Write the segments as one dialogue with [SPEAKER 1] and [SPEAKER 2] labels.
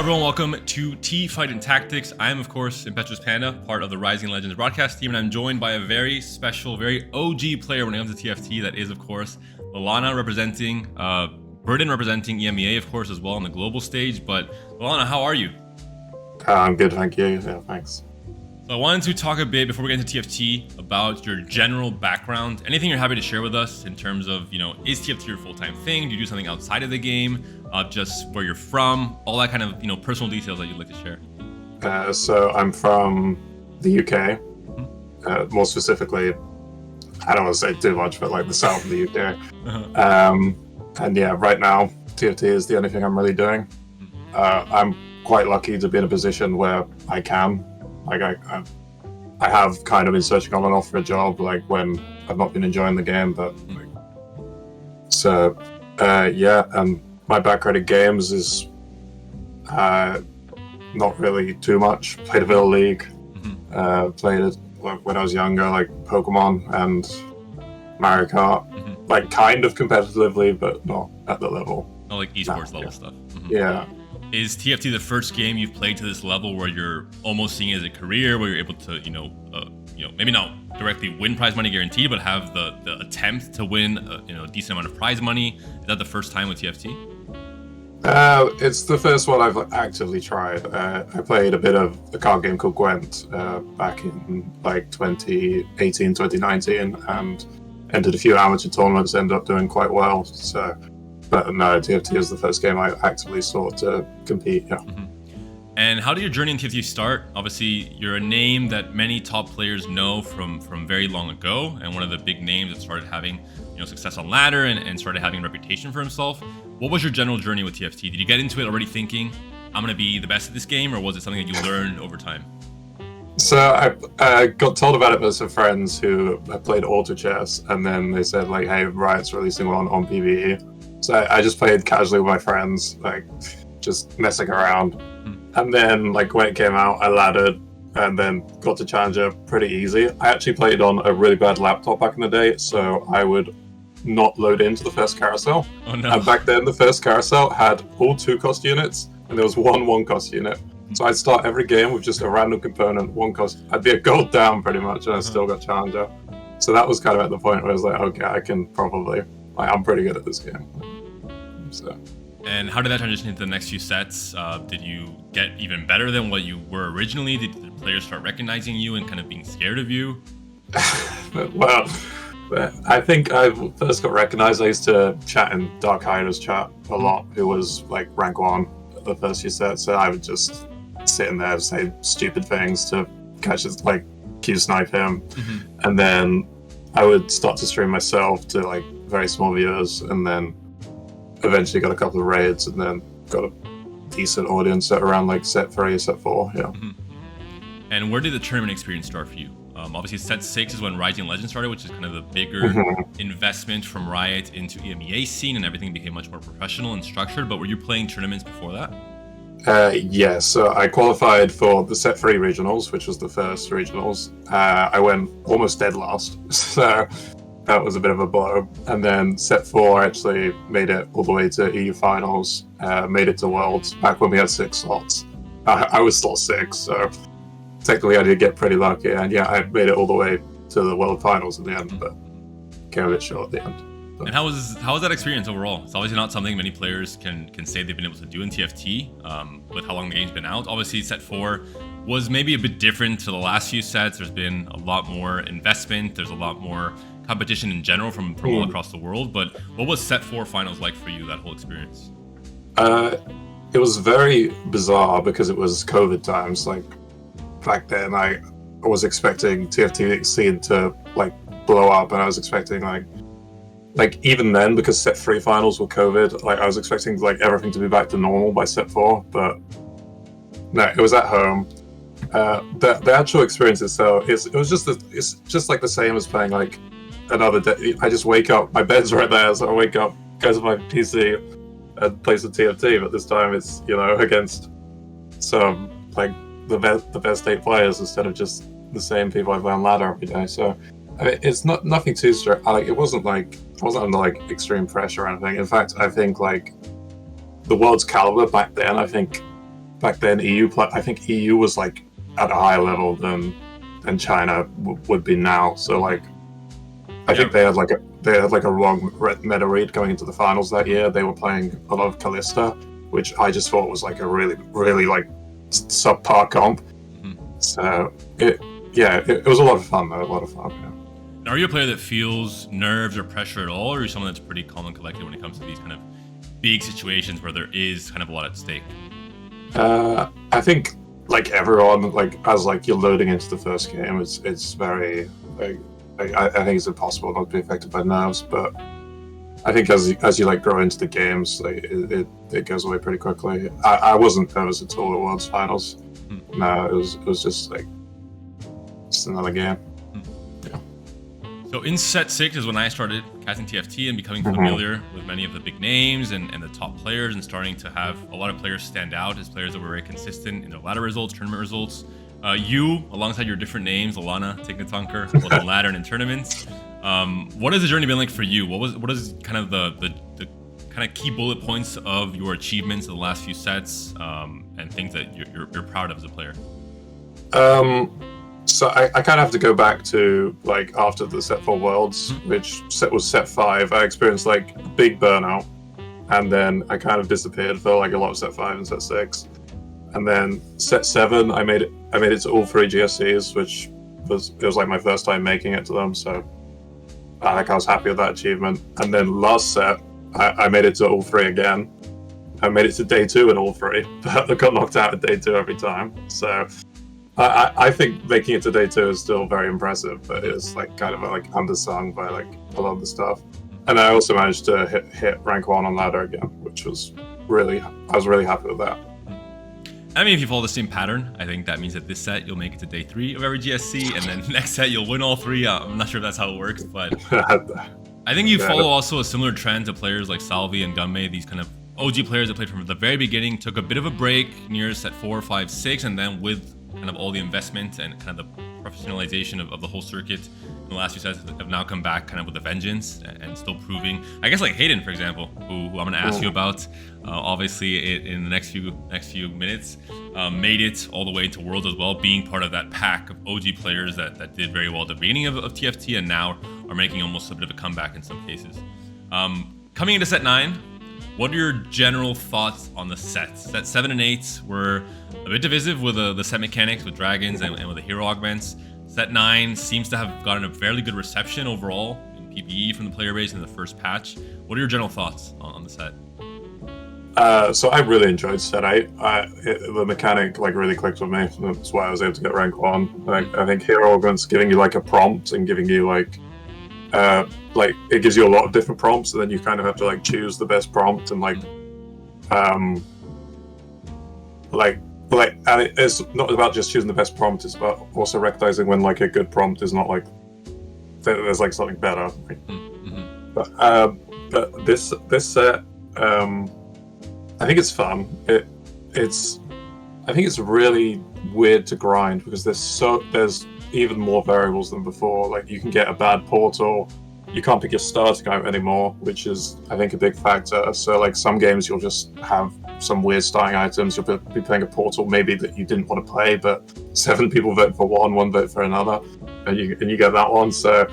[SPEAKER 1] everyone, welcome to Teamfight and Tactics. I am, of course, ImpetuousPanda, part of the Rising Legends broadcast team, and I'm joined by a very special, very OG player when it comes to TFT. That is, of course, Lallana representing, Burden representing EMEA, of course, as well on the global stage. But Lallana, how are you?
[SPEAKER 2] I'm good, thank you. Yeah, thanks.
[SPEAKER 1] So I wanted to talk a bit before we get into TFT about your general background. Anything you're happy to share with us in terms of, is TFT your full-time thing? Do you do something outside of the game? Just where you're from, all that kind of, personal details that you'd like to share.
[SPEAKER 2] So I'm from the UK. More specifically, I don't want to say too much, but like the south of the UK. And yeah, right now, TFT is the only thing I'm really doing. I'm quite lucky to be in a position where I can. Like I have kind of been searching on and off for a job, like when I've not been enjoying the game, but yeah, and my background in games is not really too much. Played a bit of League, played it when I was younger, like Pokemon and Mario Kart, like kind of competitively, but not at the level.
[SPEAKER 1] Not like esports level stuff.
[SPEAKER 2] Yeah.
[SPEAKER 1] Is TFT the first game you've played to this level where you're almost seeing it as a career, where you're able to, maybe not directly win prize money guaranteed, but have the attempt to win, a decent amount of prize money? Is that the first time with TFT?
[SPEAKER 2] It's the first one I've actively tried. I played a bit of a card game called Gwent back in like 2018, 2019, and entered a few amateur tournaments, ended up doing quite well. So. But no, TFT is the first game I actively sought to compete, yeah.
[SPEAKER 1] And how did your journey in TFT start? Obviously, you're a name that many top players know from very long ago, and one of the big names that started having success on ladder and started having a reputation for himself. What was your general journey with TFT? Did you get into it already thinking, I'm going to be the best at this game, or was it something that you learned over time?
[SPEAKER 2] So I got told about it by some friends who had played Auto Chess, and then they said, like, hey, Riot's releasing one on PvE. So I just played casually with my friends, like just messing around. And then like when it came out, I laddered and then got to Challenger pretty easy. I actually played on a really bad laptop back in the day, so I would not load into the first carousel.
[SPEAKER 1] Oh, no.
[SPEAKER 2] And back then the first carousel had all 2-cost units and there was one 1-cost unit. So I'd start every game with just a random component, 1-cost. I'd be a gold down pretty much, and I still got Challenger. So that was kind of at the point where I was like, okay, I can probably, I'm pretty good at this game. So.
[SPEAKER 1] And how did that transition into the next few sets? Did you get even better than what you were originally? Did the players start recognizing you and kind of being scared of you?
[SPEAKER 2] Well, I think I first got recognized. I used to chat in Dark Haydens chat a lot, who was like rank 1 at the first few sets. So I would just sit in there and say stupid things to catch his, like, Q snipe him. And then I would start to stream myself to like very small viewers, and then eventually got a couple of raids, and then got a decent audience at around like set 3, set 4, yeah.
[SPEAKER 1] And where did the tournament experience start for you? Obviously, set 6 is when Rising Legends started, which is kind of the bigger investment from Riot into EMEA scene, and everything became much more professional and structured. But were you playing tournaments before that?
[SPEAKER 2] Yeah, so I qualified for the set 3 regionals, which was the first regionals. I went almost dead last, so that was a bit of a blow. And then set 4, I actually made it all the way to EU finals, made it to Worlds, back when we had 6 slots. I was slot 6, so technically I did get pretty lucky. And yeah, I made it all the way to the World finals in the end, but came a bit short at the end. So.
[SPEAKER 1] And how was that experience overall? It's obviously not something many players can say they've been able to do in TFT, with how long the game's been out. Obviously, set 4 was maybe a bit different to the last few sets. There's been a lot more investment. There's a lot more competition in general from all across the world. But what was set 4 finals like for you, that whole experience?
[SPEAKER 2] It was very bizarre because it was COVID times. Like back then, I was expecting TFT scene to like blow up, and I was expecting like even then, because set 3 finals were COVID, like I was expecting like everything to be back to normal by set 4, but no, it was at home. The actual experience itself it's just like the same as playing like another day. I just wake up, my bed's right there, so I wake up, go to my PC and play some TFT, but this time it's against some like the best 8 players instead of just the same people I play on ladder every day. So I mean, it's nothing too strict. Like it wasn't under like extreme pressure or anything. In fact, I think like the world's caliber back then, I think back then I think EU was like at a higher level than China would be now. So like, I think they had like a wrong meta read going into the finals that year. They were playing a lot of Kalista, which I just thought was like a really, really like subpar comp. So it was a lot of fun though, a lot of fun. Yeah.
[SPEAKER 1] Now, are you a player that feels nerves or pressure at all, or are you someone that's pretty calm and collected when it comes to these kind of big situations where there is kind of a lot at stake?
[SPEAKER 2] I think like everyone, like as like you're loading into the first game, it's very like, I think it's impossible not to be affected by nerves, but I think as you like grow into the games, like it goes away pretty quickly. I wasn't nervous at all at Worlds Finals. No, it was just like just another game. Yeah.
[SPEAKER 1] So in set 6 is when I started casting TFT and becoming familiar with many of the big names and the top players, and starting to have a lot of players stand out as players that were very consistent in their ladder results, tournament results. You, alongside your different names, Lallana, Tignatonker, both in ladder and in tournaments. What has the journey been like for you? What is kind of the kind of key bullet points of your achievements in the last few sets, and things that you're proud of as a player?
[SPEAKER 2] So I kind of have to go back to like after the set 4 Worlds, which was set 5. I experienced like big burnout, and then I kind of disappeared for like a lot of set 5 and set 6. And then set 7, I made it to all 3 GSCs, which was like my first time making it to them. So I was happy with that achievement. And then last set, I made it to all 3 again. I made it to day 2 in all 3, but I got knocked out at day 2 every time. So I think making it to day 2 is still very impressive, but it's like kind of like undersung by like a lot of the stuff. And I also managed to hit rank 1 on ladder again, which was I was really happy with that.
[SPEAKER 1] I mean, if you follow the same pattern, I think that means that this set you'll make it to day 3 of every GSC, and then next set you'll win all 3. I'm not sure if that's how it works, but I think you follow also a similar trend to players like Salvi and Gunmei, these kind of OG players that played from the very beginning, took a bit of a break near set 4, 5, 6, and then with kind of all the investment and kind of the professionalization of the whole circuit in the last few sets have now come back kind of with a vengeance and still proving. I guess like Hayden, for example, who I'm going to ask you about, obviously in the next few minutes, made it all the way to Worlds as well, being part of that pack of OG players that did very well at the beginning of TFT and now are making almost a bit of a comeback in some cases. Coming into set 9, what are your general thoughts on the sets? Set 7 and 8 were a bit divisive with the set mechanics with dragons and with the hero augments. Set 9 seems to have gotten a fairly good reception overall in PvE from the player base in the first patch. What are your general thoughts on the set?
[SPEAKER 2] So I really enjoyed set 8. The mechanic like really clicked with me. That's why I was able to get rank 1. I think hero augments giving you like a prompt and giving you like it gives you a lot of different prompts, and then you kind of have to like choose the best prompt and and it's not about just choosing the best prompt, it's about also recognizing when like a good prompt is not like there's like something better. But this set, I think it's fun. I think it's really weird to grind because there's even more variables than before. Like you can get a bad portal, you can't pick your starting item anymore, which is I think a big factor. So like some games you'll just have some weird starting items. You'll be playing a portal maybe that you didn't want to play, but 7 people vote for one vote for another, and you get that one. So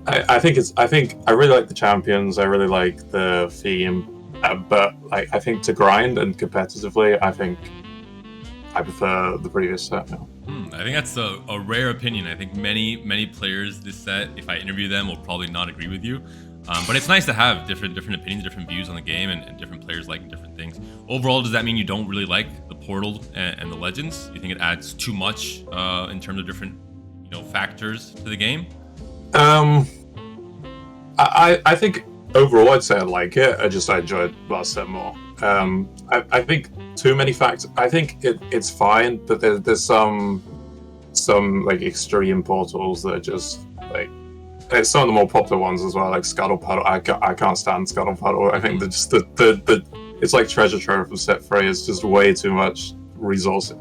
[SPEAKER 2] I think I really like the champions. I really like the theme, but like I think to grind and competitively, I think I prefer the previous set now.
[SPEAKER 1] I think that's a rare opinion. I think many players this set, if I interview them, will probably not agree with you. But it's nice to have different opinions, different views on the game, and different players liking different things. Overall, does that mean you don't really like the Portal and the Legends? You think it adds too much in terms of different factors to the game?
[SPEAKER 2] I think overall I'd say I like it. I enjoyed last set more. I think too many factors. I think it's fine, but there's some like extreme portals that are just like some of the more popular ones as well, like Scuttle Puddle. I can't stand Scuttle Puddle. I think the it's like treasure trove from set 3. It's just way too much resources.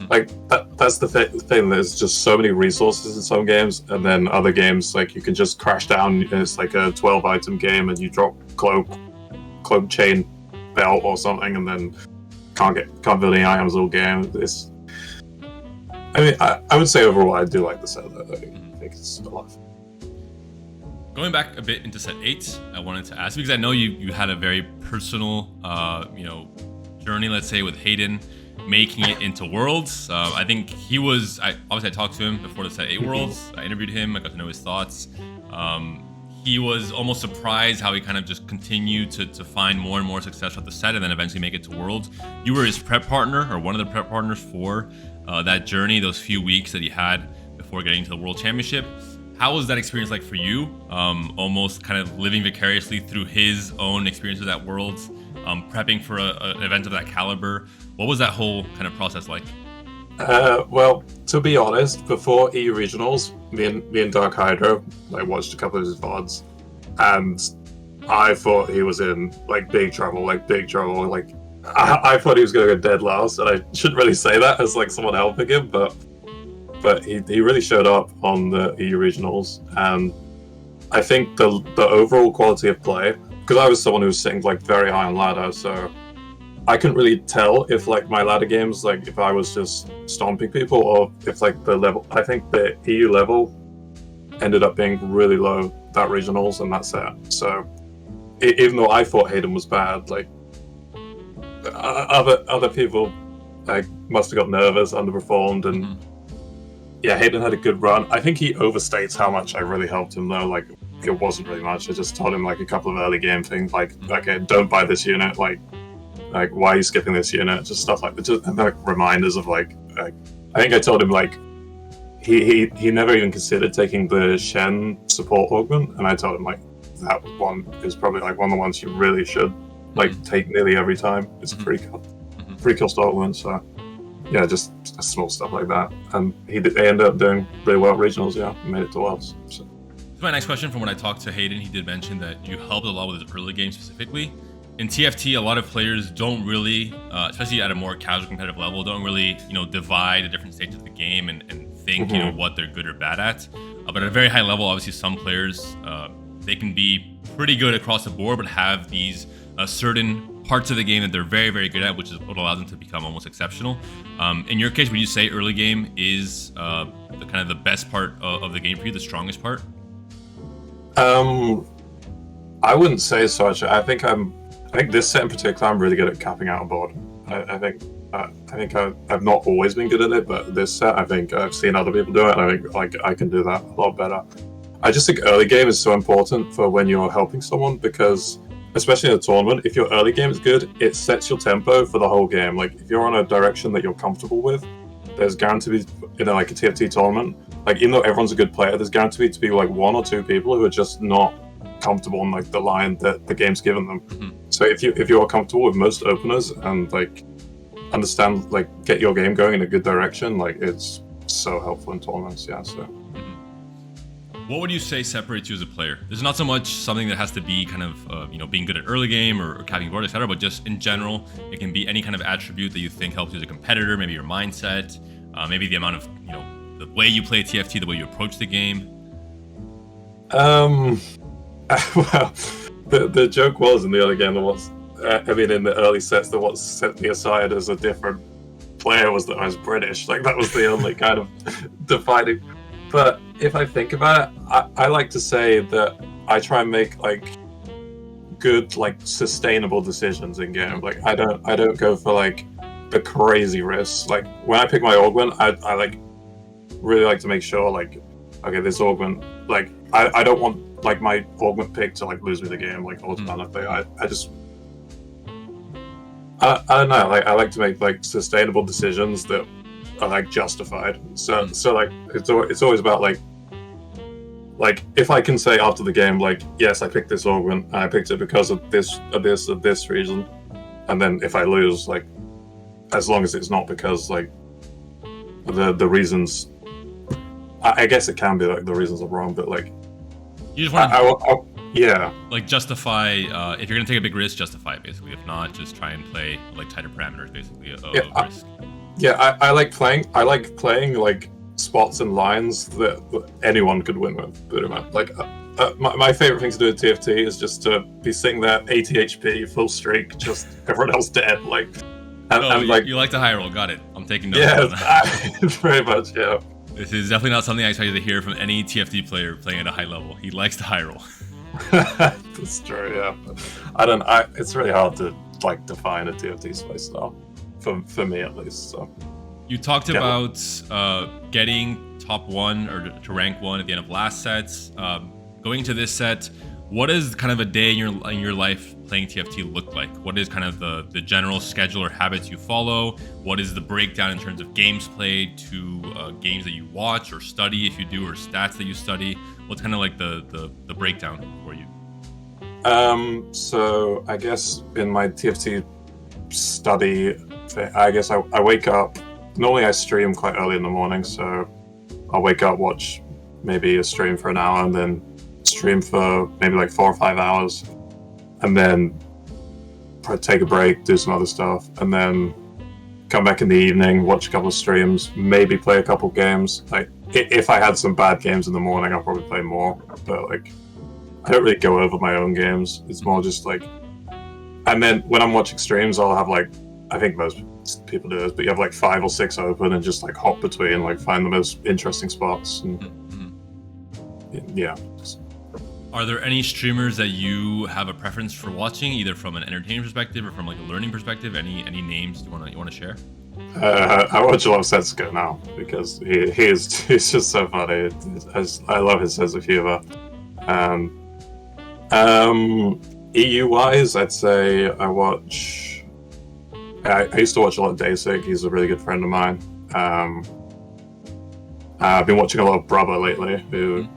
[SPEAKER 2] Like that's the thing. There's just so many resources in some games, and then other games like you can just crash down. And it's like a 12 item game, and you drop cloak, chain, belt, or something, and then can't build any items all game. I would say overall I do like the set though. I think it's a lot of fun.
[SPEAKER 1] Going back a bit into set 8, I wanted to ask, because I know you had a very personal journey, let's say, with Hayden making it into Worlds. I think he was, I talked to him before the set 8 Worlds. I interviewed him, I got to know his thoughts. He was almost surprised how he kind of just continued to find more and more success with the set and then eventually make it to Worlds. You were his prep partner, or one of the prep partners for that journey, those few weeks that he had before getting to the World Championship. How was that experience like for you? Almost kind of living vicariously through his own experiences at Worlds, prepping for an event of that caliber. What was that whole kind of process like?
[SPEAKER 2] Well, to be honest, before EU Regionals, me and Dark Hydro watched a couple of his VODs, and I thought he was in big trouble. I thought he was going to go dead last, and I shouldn't really say that as someone helping him, but he really showed up on the EU Regionals, and I think the overall quality of play, because I was someone who was sitting very high on ladder, so I couldn't really tell if my ladder games, if I was just stomping people, or if the level, I think the EU level ended up being really low that regionals and that set. So even though I thought Hayden was bad, other people must have got nervous, underperformed, and yeah, Hayden had a good run. I think he overstates how much I really helped him though. It wasn't really much. I just told him a couple of early game things, okay, don't buy this unit, why are you skipping this unit? Just stuff like that. Just reminders of I think I told him he never even considered taking the Shen support augment, and I told him that one is probably one of the ones you really should take nearly every time. It's pretty cool augment. So yeah, just small stuff like that, and they ended up doing really well at regionals. Yeah, made it to Worlds. So.
[SPEAKER 1] My next question, from when I talked to Hayden, he did mention that you helped a lot with his early game specifically. In TFT, a lot of players don't really, especially at a more casual competitive level, don't really, divide the different stages of the game and think, what they're good or bad at. But at a very high level, obviously, some players, they can be pretty good across the board, but have these certain parts of the game that they're very, very good at, which is what allows them to become almost exceptional. In your case, would you say early game is the best part of the game for you, the strongest part?
[SPEAKER 2] I wouldn't say so much. I think this set in particular, I'm really good at capping out a board. I think I've not always been good at it, but this set, I think I've seen other people do it, and I think I can do that a lot better. I just think early game is so important for when you're helping someone, because especially in a tournament, if your early game is good, it sets your tempo for the whole game. If you're on a direction that you're comfortable with, there's guaranteed to be, a TFT tournament, even though everyone's a good player, there's guaranteed to be one or two people who are just not comfortable on the line that the game's given them. So if you're comfortable with most openers and understand get your game going in a good direction, it's so helpful in tournaments. Yeah. So
[SPEAKER 1] what would you say separates you as a player? There's not so much something that has to be being good at early game or capping board, etc., but just in general, it can be any kind of attribute that you think helps you as a competitor. Maybe your mindset, maybe the amount of the way you play TFT, the way you approach the game.
[SPEAKER 2] Well, the joke was in the early game, in the early sets, that what set me aside as a different player was that I was British. That was the only kind of defining. But if I think about it, I like to say that I try and make good sustainable decisions in game. I don't go for the crazy risks. When I pick my augment, I really like to make sure okay, this augment, I don't want my augment pick to lose me the game automatically. I don't know, I like to make sustainable decisions that are justified. So it's always about if I can say after the game yes, I picked this augment and I picked it because of this reason, and then if I lose, as long as it's not because the reasons, I guess it can be the reasons are wrong, but
[SPEAKER 1] you just want
[SPEAKER 2] yeah,
[SPEAKER 1] justify, if you're gonna take a big risk, justify it basically. If not, just try and play tighter parameters basically of risk.
[SPEAKER 2] I like playing spots and lines that anyone could win with, pretty much. My favorite thing to do at TFT is just to be sitting there 80 HP, full streak, just everyone else dead, And like,
[SPEAKER 1] you like the high roll. Got it. I'm taking notes.
[SPEAKER 2] Yeah, very much. Yeah.
[SPEAKER 1] This is definitely not something I expected to hear from any TFT player playing at a high level. He likes the high roll.
[SPEAKER 2] That's true. Yeah. It's really hard to like define a TFT play style for me at least. So.
[SPEAKER 1] You talked about getting top 1 or to rank 1 at the end of last set. Going into this set, what is kind of a day in your life playing TFT look like? What is kind of the general schedule or habits you follow? What is the breakdown in terms of games played to games that you watch or study if you do, or stats that you study? What's kind of like the breakdown for you?
[SPEAKER 2] So I guess in my TFT study, I guess I wake up. Normally I stream quite early in the morning, so I'll wake up, watch maybe a stream for an hour, and then stream for maybe like 4 or 5 hours, and then probably take a break, do some other stuff, and then come back in the evening, watch a couple of streams, maybe play a couple games. Like if I had some bad games in the morning, I'll probably play more, but like I don't really go over my own games. It's more just like, and then when I'm watching streams, I'll have like, I think most people do this, but you have like 5 or 6 open and just like hop between, like find the most interesting spots. And yeah.
[SPEAKER 1] Are there any streamers that you have a preference for watching, either from an entertainment perspective or from like a learning perspective? Any names you want to share?
[SPEAKER 2] I watch a lot of Setsuko now because he's just so funny. I love his sense of humor. EU wise, I'd say I used to watch a lot of Dasig. He's a really good friend of mine. I've been watching a lot of Brother lately, who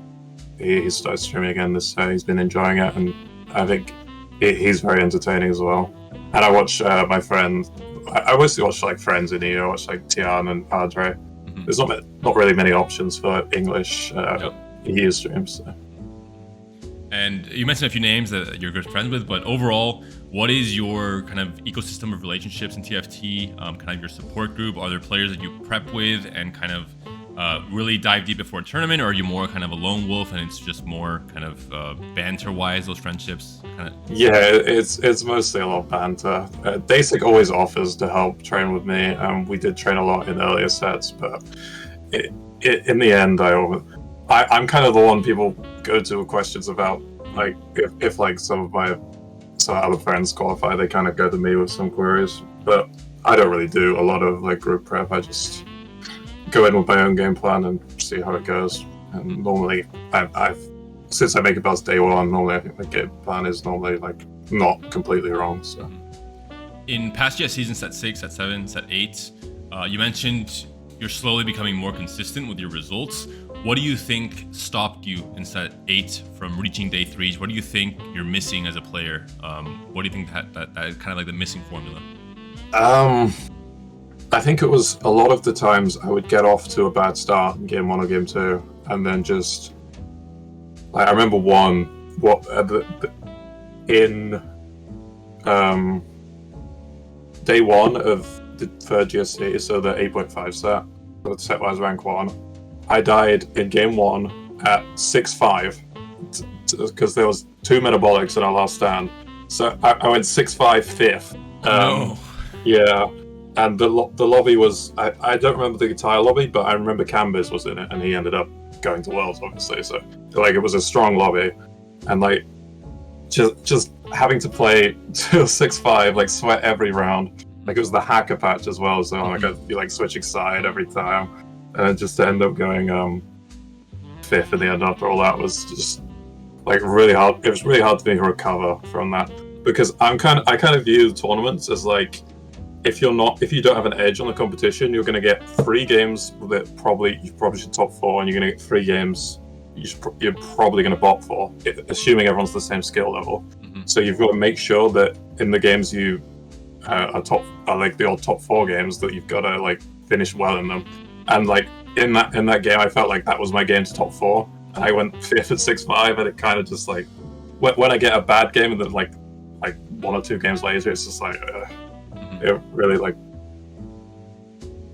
[SPEAKER 2] he started streaming again this year. He's been enjoying it, and I think he's very entertaining as well. And I watch my friend. I mostly watch like friends in EU. I watch like Tian and Padre. There's not really many options for English EU streams. So.
[SPEAKER 1] And you mentioned a few names that you're good friends with, but overall, what is your kind of ecosystem of relationships in TFT? Kind of your support group? Are there players that you prep with and kind of really dive deep before a tournament, or are you more kind of a lone wolf and it's just more kind of banter-wise, those friendships?
[SPEAKER 2] Yeah, it's mostly a lot of banter. Dasig always offers to help train with me. We did train a lot in earlier sets, but in the end, I'm kind of the one people go to with questions about, like if like some other friends qualify, they kind of go to me with some queries. But I don't really do a lot of like group prep. I just go in with my own game plan and see how it goes. And normally, since I make it past day 1, normally I think my game plan is normally like not completely wrong. So
[SPEAKER 1] in past GS seasons, set 6, set 7, set 8, you mentioned you're slowly becoming more consistent with your results. What do you think stopped you in set 8 from reaching day 3s? What do you think you're missing as a player? What do you think that is kind of like the missing formula?
[SPEAKER 2] I think it was a lot of the times I would get off to a bad start in game 1 or game 2, and then just like I remember in day 1 of the third GSC, so the 8.5 set, the set wise rank 1. I died in game 1 at 6-5 because there was 2 metabolics in our last stand. So I went 6-5 fifth.
[SPEAKER 1] No.
[SPEAKER 2] Yeah, and the lobby was I don't remember the entire lobby, but I remember Cambiz was in it, and he ended up going to Worlds, obviously. So like it was a strong lobby, and like just having to play till 6-5, like sweat every round. Like it was the hacker patch as well, so like I'd be like switching side every time. And just to end up going 5th in the end after all that was just like really hard. It was really hard for me to recover from that, because I kind of view tournaments as like if you don't have an edge on the competition, you're going to get 3 games that you probably should top 4, and you're going to get 3 games you're probably going to bot for, assuming everyone's the same skill level. So you've got to make sure that in the games you are like the old top 4 games, that you've got to like finish well in them. And like in that game, I felt like that was my game to top 4. And I went 5th at 6-5, and it kind of just like when I get a bad game, and then like 1 or 2 games later, it's just like it really like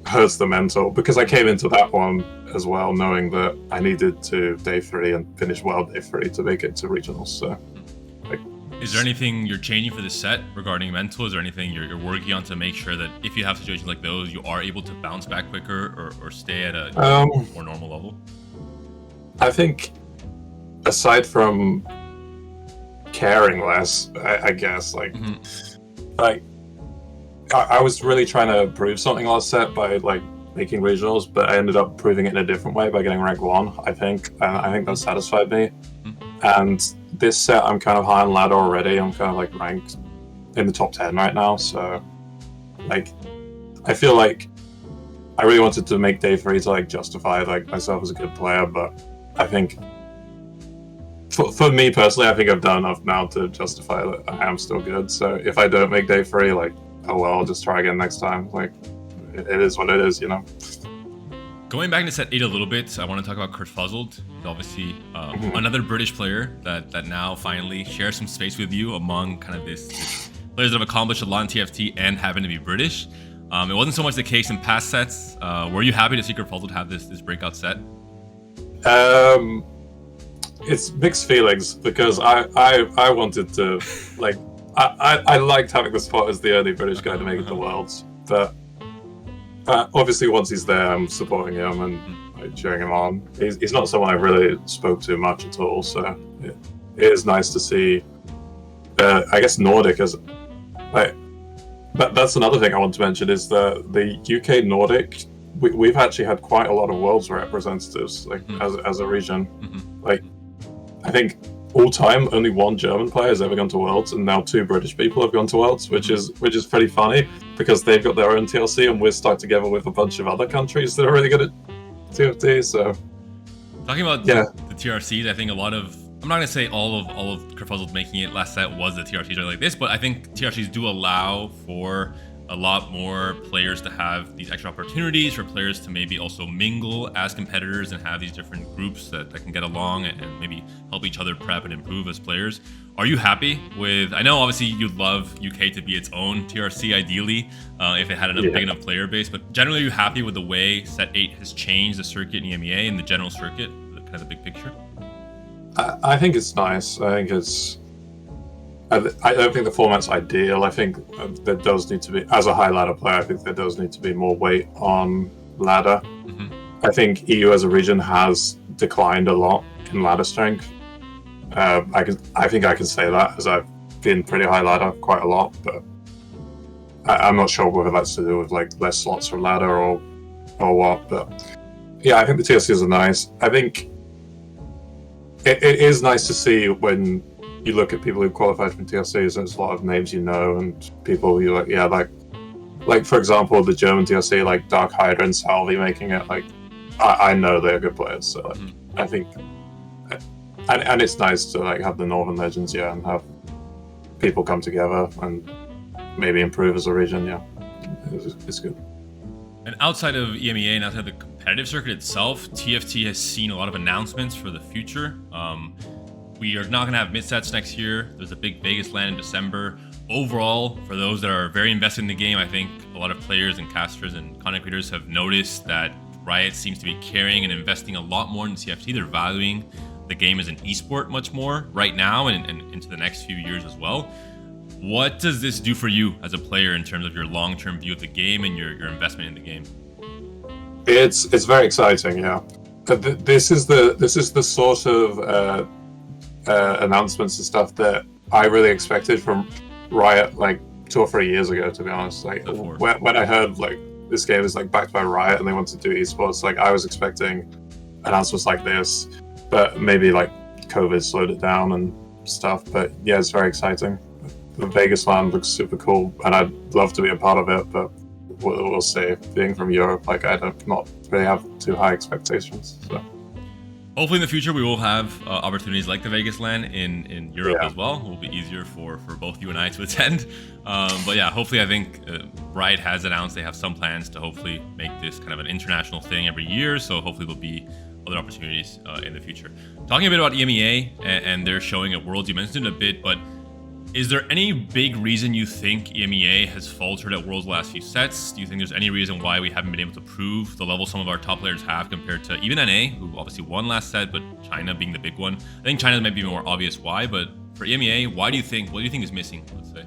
[SPEAKER 2] hurts the mental, because I came into that one as well knowing that I needed to day 3 and finish well day 3 to make it to regionals. So like
[SPEAKER 1] Is there anything you're changing for this set regarding mental? Is there anything you're working on to make sure that if you have situations like those, you are able to bounce back quicker or stay at a more normal level?
[SPEAKER 2] I think aside from caring less, I guess, like, like I was really trying to prove something last set by like making regionals, but I ended up proving it in a different way by getting rank 1, I think. And I think that satisfied me. And this set, I'm kind of high on ladder already. I'm kind of like ranked in the top 10 right now. So, like, I feel like I really wanted to make day 3 to like justify like myself as a good player, but I think for me personally, I think I've done enough now to justify that I am still good. So if I don't make day 3, like, oh well, I'll just try again next time. Like, it is what it is, you know.
[SPEAKER 1] Going back to set 8 a little bit, I want to talk about KurtFuzzled. He's obviously another British player that now finally shares some space with you among kind of this players that have accomplished a lot in TFT and happen to be British. It wasn't so much the case in past sets. Were you happy to see KurtFuzzled have this breakout set?
[SPEAKER 2] It's mixed feelings because I wanted to, like, I liked having the spot as the only British guy to make it to Worlds, but obviously once he's there, I'm supporting him and like, cheering him on. He's not someone I really spoke to much at all, so it is nice to see. I guess Nordic as like. That's another thing I want to mention is the UK Nordic. We've actually had quite a lot of Worlds representatives, like as a region. Like, I think all time only 1 German player has ever gone to Worlds, and now 2 British people have gone to Worlds, which is pretty funny because they've got their own TLC and we're stuck together with a bunch of other countries that are really good at TFT. So,
[SPEAKER 1] talking about the TRCs, I think a lot of, I'm not gonna say all of KurtFuzzled making it last set was the TRCs are like this, but I think TRCs do allow for a lot more players to have these extra opportunities, for players to maybe also mingle as competitors and have these different groups that can get along and maybe help each other prep and improve as players. Are you happy with, I know obviously you'd love UK to be its own TRC ideally, if it had a big enough player base, but generally are you happy with the way set 8 has changed the circuit in EMEA and the general circuit, kind of the big picture?
[SPEAKER 2] I think it's nice. I think it's. I don't think the format's ideal. I think there does need to be, as a high ladder player, I think there does need to be more weight on ladder. I think EU as a region has declined a lot in ladder strength. I think I can say that as I've been pretty high ladder quite a lot, but I'm not sure whether that's to do with like less slots for ladder or what. But yeah, I think the TLCs are nice. I think it is nice to see when you look at people who qualified from TLCs, there's a lot of names you know and people you like for example the German TLC, like Dark Hydra and Salvi making it, like I know they're good players, so like, I think and it's nice to like have the Northern Legends and have people come together and maybe improve as a region. It's good.
[SPEAKER 1] And outside of EMEA and outside of the competitive circuit itself, TFT has seen a lot of announcements for the future. We are not going to have mid-sets next year. There's a big Vegas LAN in December. Overall, for those that are very invested in the game, I think a lot of players and casters and content creators have noticed that Riot seems to be caring and investing a lot more in TFT. They're valuing the game as an esport much more right now and into the next few years as well. What does this do for you as a player in terms of your long-term view of the game and your investment in the game?
[SPEAKER 2] It's very exciting, yeah. This is the sort of announcements and stuff that I really expected from Riot like 2 or 3 years ago, to be honest. Like when I heard like this game is like backed by Riot and they want to do esports, like I was expecting announcements like this, but maybe like COVID slowed it down and stuff. But yeah, it's very exciting. The Vegas LAN looks super cool and I'd love to be a part of it, but we'll see. Being from Europe, like I don't not really have too high expectations, so.
[SPEAKER 1] Hopefully in the future we will have opportunities like the Vegas LAN in Europe as well. It will be easier for both you and I to attend. But yeah, hopefully I think Riot has announced they have some plans to hopefully make this kind of an international thing every year. So hopefully there'll be other opportunities in the future. Talking a bit about EMEA and their showing at Worlds, you mentioned it a bit, but is there any big reason you think EMEA has faltered at Worlds last few sets? Do you think there's any reason why we haven't been able to prove the level some of our top players have compared to even NA, who obviously won last set, but China being the big one? I think China might be more obvious why, but for EMEA, what do you think is missing, let's say?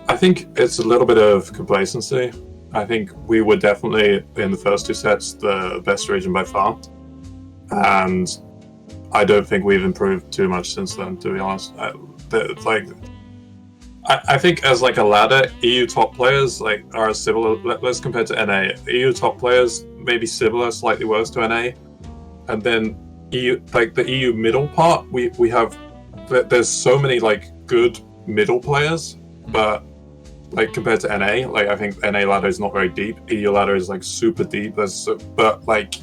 [SPEAKER 2] I think it's a little bit of complacency. I think we were definitely in the first 2 sets the best region by far, and I don't think we've improved too much since then, to be honest. I think as like a ladder, EU top players like are similar. Let's compare to NA. EU top players maybe similar, slightly worse to NA, and then EU, like the EU middle part, we have. There's so many like good middle players, but like compared to NA, like I think NA ladder is not very deep. EU ladder is like super deep. But like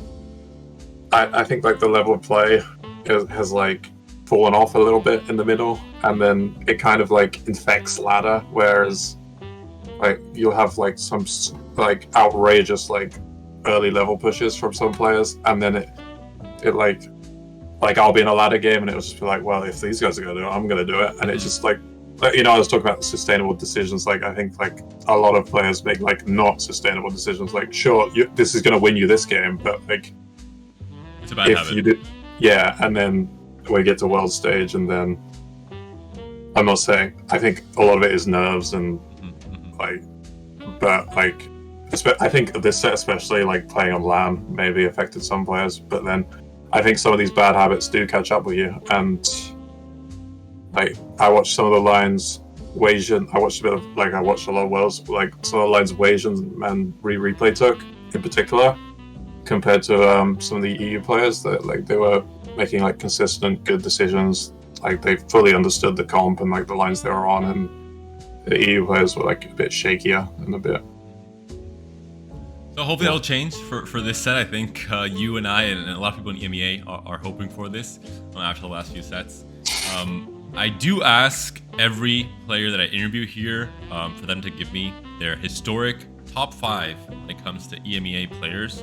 [SPEAKER 2] I think like the level of play has like fallen off a little bit in the middle, and then it kind of like infects ladder, whereas like you'll have like some like outrageous like early level pushes from some players, and then it like I'll be in a ladder game and it'll just be like, well, if these guys are gonna do it, I'm gonna do it. And it's just like you know, I was talking about sustainable decisions. Like I think like a lot of players make like not sustainable decisions. Like sure, this is gonna win you this game, but like
[SPEAKER 1] it's a bad habit.
[SPEAKER 2] You do, yeah, and then we get to world stage, and then I'm not saying, I think a lot of it is nerves and like, but like I think this set especially, like playing on LAN maybe affected some players, but then I think some of these bad habits do catch up with you. And like I watched some of the lines Wasian, I watched a lot of worlds, like some of the lines Wasian and replay took in particular, compared to some of the EU players that like they were making like consistent good decisions, like they fully understood the comp and like the lines they were on, and the EU players were like a bit shakier and a bit.
[SPEAKER 1] So hopefully that'll change for this set. I think you and I and a lot of people in EMEA are hoping for this after the last few sets. I do ask every player that I interview here for them to give me their historic top 5 when it comes to EMEA players.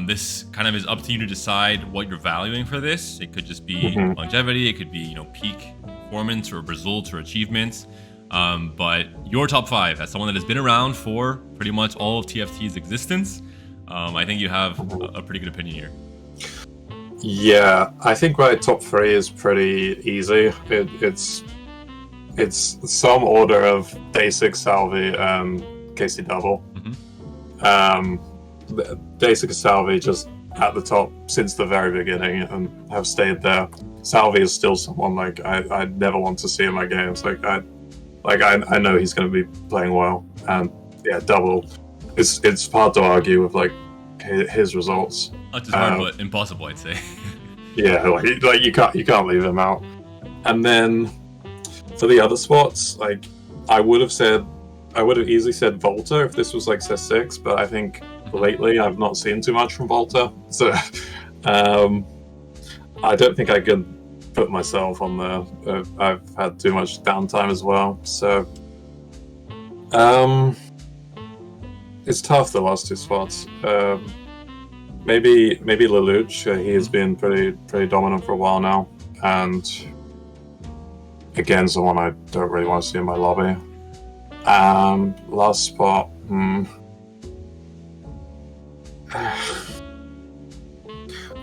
[SPEAKER 1] This kind of is up to you to decide what you're valuing for this. It could just be longevity, it could be, you know, peak performance or results or achievements. But your top 5, as someone that has been around for pretty much all of TFT's existence, I think you have a pretty good opinion here.
[SPEAKER 2] Yeah, I think my top 3 is pretty easy. It's some order of Basic, Salvi, and KC Double. Basic Salvi just at the top since the very beginning and have stayed there. Salvi is still someone like I never want to see in my games. I know he's going to be playing well, and yeah, Double. It's hard to argue with like his results.
[SPEAKER 1] Not just hard, but impossible, I'd say.
[SPEAKER 2] Yeah, like you can't leave him out. And then for the other spots, like I would have easily said Volta if this was like set 6, but I think lately I've not seen too much from Volta, so I don't think I could put myself on there. I've had too much downtime as well, so it's tough, the last 2 spots. Maybe Lelouch. He has been pretty dominant for a while now, and again, someone I don't really want to see in my lobby. Last spot.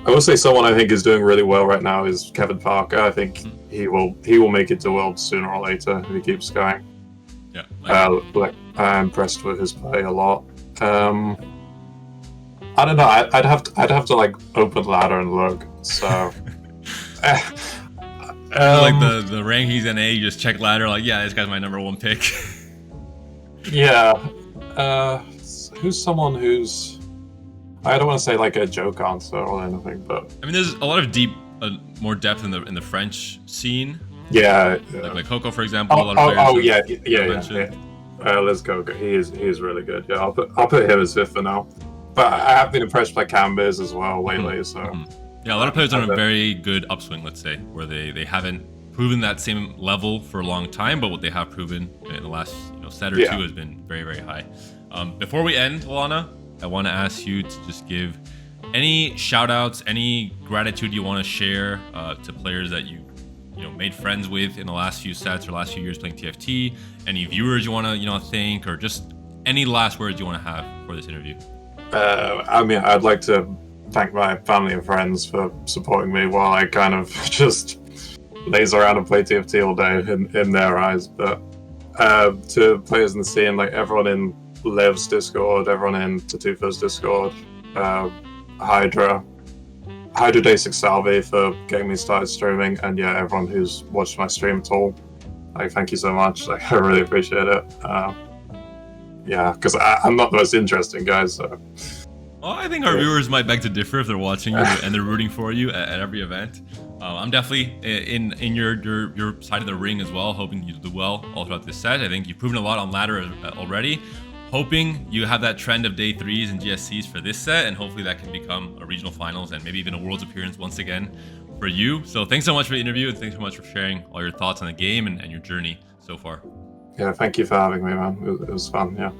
[SPEAKER 2] I will say someone I think is doing really well right now is Kevin Parker. I think he will make it to Worlds sooner or later if he keeps going.
[SPEAKER 1] Yeah.
[SPEAKER 2] I'm impressed with his play a lot. I don't know. I'd have to like open ladder and look. So
[SPEAKER 1] like the rankings in A, you just check ladder. Like, yeah, this guy's my number 1 pick.
[SPEAKER 2] Yeah. Who's someone who's, I don't want to say like a joke answer or anything, but
[SPEAKER 1] I mean, there's a lot of more depth in the French scene.
[SPEAKER 2] Yeah.
[SPEAKER 1] Like Coco, for example. A lot of players
[SPEAKER 2] yeah. Let's go. He is really good. Yeah, I'll put him as 5th for now. But I have been impressed by Cambiz as well lately. So
[SPEAKER 1] yeah, a lot of players are on a very good upswing, let's say, where they haven't proven that same level for a long time, but what they have proven in the last set or 2 has been very, very high. Before we end, Lallana, I want to ask you to just give any shout outs, any gratitude you want to share to players that you made friends with in the last few sets or last few years playing TFT, any viewers you want to thank, or just any last words you want to have for this interview.
[SPEAKER 2] I mean, I'd like to thank my family and friends for supporting me while I kind of just laze around and play TFT all day in their eyes. But to players in the scene, like everyone in Liv's Discord, everyone in Tatufas Discord, Hydra Day 6 Salvi for getting me started streaming, and yeah, everyone who's watched my stream at all. Like, thank you so much. Like, I really appreciate it. Yeah, because I'm not the most interesting guy, so.
[SPEAKER 1] Well, I think our viewers might beg to differ if they're watching you and they're rooting for you at every event. I'm definitely in your side of the ring as well, hoping you do well all throughout this set. I think you've proven a lot on ladder already. Hoping you have that trend of day 3s and GSCs for this set, and hopefully that can become a regional finals and maybe even a Worlds appearance once again for you. So thanks so much for the interview, and thanks so much for sharing all your thoughts on the game and your journey so far.
[SPEAKER 2] Yeah, thank you for having me, man. It was fun, yeah.